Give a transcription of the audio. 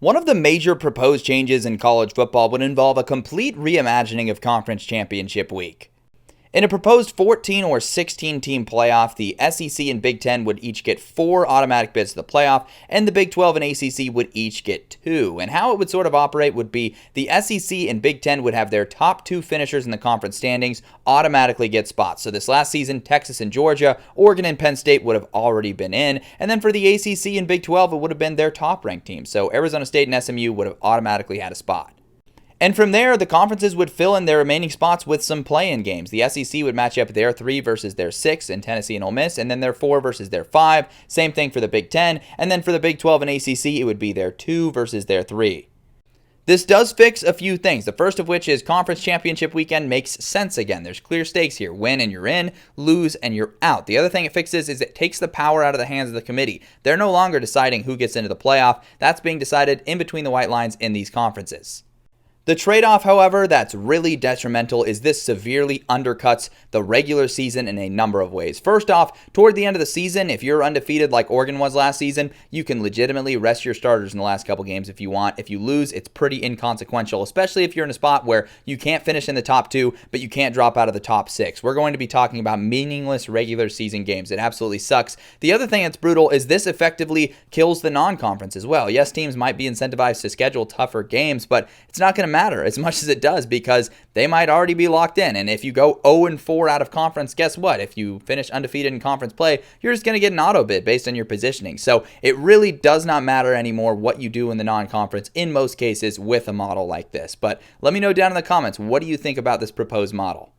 One of the major proposed changes in college football would involve a complete reimagining of Conference Championship Week. In a proposed 14 or 16 team playoff, the SEC and Big Ten would each get 4 automatic bids to the playoff, and the Big 12 and ACC would each get 2. And how it would sort of operate would be the SEC and Big Ten would have their top 2 finishers in the conference standings automatically get spots. So this last season, Texas and Georgia, Oregon and Penn State would have already been in. And then for the ACC and Big 12, it would have been their top ranked teams. So Arizona State and SMU would have automatically had a spot. And from there, the conferences would fill in their remaining spots with some play-in games. The SEC would match up their 3 versus their 6 in Tennessee and Ole Miss, and then their 4 versus their 5. Same thing for the Big Ten. And then for the Big 12 and ACC, it would be their 2 versus their 3. This does fix a few things, the first of which is Conference Championship Weekend makes sense again. There's clear stakes here. Win and you're in, lose and you're out. The other thing it fixes is it takes the power out of the hands of the committee. They're no longer deciding who gets into the playoff. That's being decided in between the white lines in these conferences. The trade-off, however, that's really detrimental is this severely undercuts the regular season in a number of ways. First off, toward the end of the season, if you're undefeated like Oregon was last season, you can legitimately rest your starters in the last couple games if you want. If you lose, it's pretty inconsequential, especially if you're in a spot where you can't finish in the top 2, but you can't drop out of the top 6. We're going to be talking about meaningless regular season games. It absolutely sucks. The other thing that's brutal is this effectively kills the non-conference as well. Yes, teams might be incentivized to schedule tougher games, but it's not going to matter as much as it does because they might already be locked in. And if you go 0-4 out of conference, guess what? If you finish undefeated in conference play, you're just going to get an auto bid based on your positioning. So it really does not matter anymore what you do in the non-conference in most cases with a model like this. But let me know down in the comments, what do you think about this proposed model?